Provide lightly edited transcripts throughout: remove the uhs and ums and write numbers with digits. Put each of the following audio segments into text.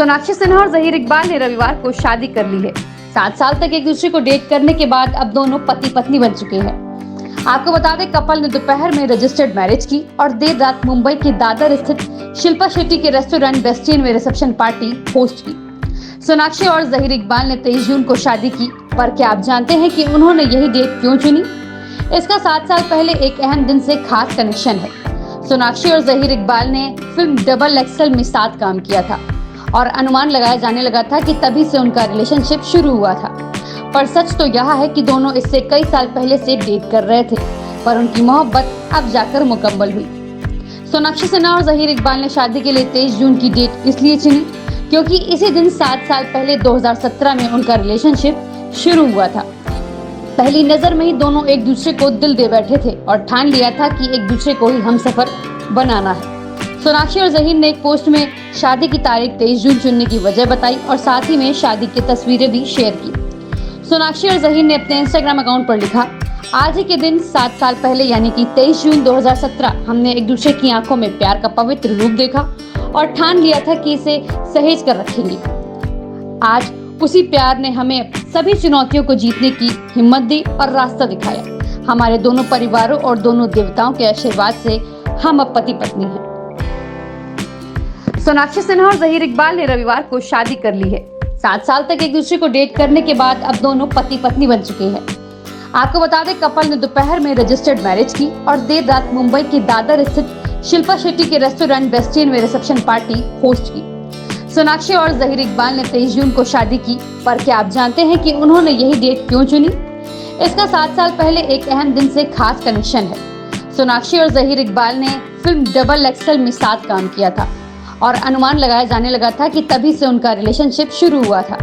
सोनाक्षी सिन्हा और जहीर इकबाल ने रविवार को शादी कर ली है। 7 साल तक एक दूसरे को डेट करने के बाद अब दोनों पति पत्नी बन चुके हैं। आपको बता दें, कपल ने दोपहर में रजिस्टर्ड मैरिज की और देर रात मुंबई के दादर स्थित शिल्पा शेट्टी के रेस्टोरेंट बेस्टियन में रिसेप्शन पार्टी होस्ट की। सोनाक्षी और जहीर इकबाल ने 23 जून को शादी की, पर क्या आप जानते हैं कि उन्होंने यही डेट क्यों चुनी? इसका 7 साल पहले एक अहम दिन से खास कनेक्शन है। सोनाक्षी और जहीर इकबाल ने फिल्म डबल एक्सल में साथ काम किया था और अनुमान लगाया जाने लगा था कि तभी से उनका रिलेशनशिप शुरू हुआ था। पर सच तो यह है कि दोनों इससे कई साल पहले से डेट कर रहे थे, पर उनकी मोहब्बत अब जाकर मुकम्मल हुई। सोनाक्षी सिन्हा और जहीर इकबाल ने शादी के लिए 23 जून की डेट इसलिए चुनी क्योंकि इसी दिन 7 साल पहले 2017 में उनका रिलेशनशिप शुरू हुआ था। पहली नजर में ही दोनों एक दूसरे को दिल दे बैठे थे और ठान लिया था कि एक दूसरे को ही हमसफर बनाना है। सोनाक्षी और जहीर ने एक पोस्ट में शादी की तारीख 23 जून चुनने की वजह बताई और साथ ही में शादी की तस्वीरें भी शेयर की। सोनाक्षी और जहीर ने अपने इंस्टाग्राम अकाउंट पर लिखा, आज ही के दिन 7 साल पहले यानी कि 23 जून 2017 हमने एक दूसरे की आंखों में प्यार का पवित्र रूप देखा और ठान लिया था कि इसे सहेज कर रखेंगे। आज उसी प्यार ने हमें सभी चुनौतियों को जीतने की हिम्मत दी और रास्ता दिखाया। हमारे दोनों परिवारों और दोनों देवताओं के आशीर्वाद से हम अब पति पत्नी हैं। सोनाक्षी सिन्हा और जहीर इकबाल ने रविवार को शादी कर ली है। 7 साल तक एक दूसरे को डेट करने के बाद अब दोनों पति पत्नी बन चुके हैं। आपको बता दें, कपल ने दोपहर में रजिस्टर्ड मैरिज की और देर रात मुंबई के दादर स्थित शिल्पा शेट्टी के रेस्टोरेंट बेस्टियन में रिसेप्शन पार्टी होस्ट की। सोनाक्षी और जहीर इकबाल ने 23 जून को शादी की, पर क्या आप जानते हैं कि उन्होंने यही डेट क्यों चुनी? इसका 7 साल पहले एक अहम दिन से खास कनेक्शन है। सोनाक्षी और जहीर इकबाल ने फिल्म डबल एक्सल में साथ काम किया था और अनुमान लगाया जाने लगा था कि तभी से उनका रिलेशनशिप शुरू हुआ था।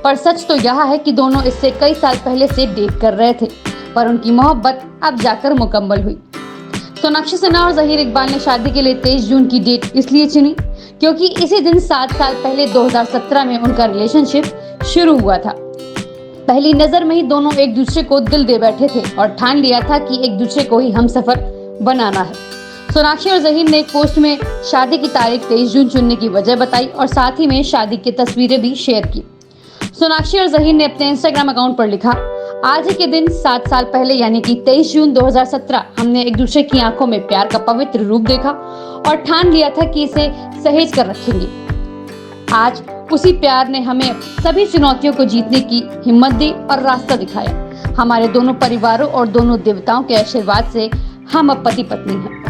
पर सच तो यह है कि दोनों इससे कई साल पहले से डेट कर रहे थे, पर उनकी मोहब्बत अब जाकर मुकम्मल हुई। सोनाक्षी सिन्हा और जहीर इकबाल ने शादी के लिए 23 जून की डेट इसलिए चुनी क्योंकि इसी दिन 7 साल पहले 2017 में उनका रिलेशनशिप शुरू हुआ था। पहली नजर में ही दोनों एक दूसरे को दिल दे बैठे थे और ठान लिया था कि एक दूसरे को ही हमसफर बनाना है। सोनाक्षी और जहीर ने एक पोस्ट में शादी की तारीख 23 जून चुनने की वजह बताई और साथ ही में शादी की तस्वीरें भी शेयर की। सोनाक्षी और जहीर ने अपने इंस्टाग्राम अकाउंट पर लिखा, आज ही के दिन 7 साल पहले यानी कि 23 जून 2017 हमने एक दूसरे की आंखों में प्यार का पवित्र रूप देखा और ठान लिया था कि इसे सहेज कर रखेंगे। आज उसी प्यार ने हमें सभी चुनौतियों को जीतने की हिम्मत दी और रास्ता दिखाया। हमारे दोनों परिवारों और दोनों देवताओं के आशीर्वाद से हम अब पति पत्नी हैं।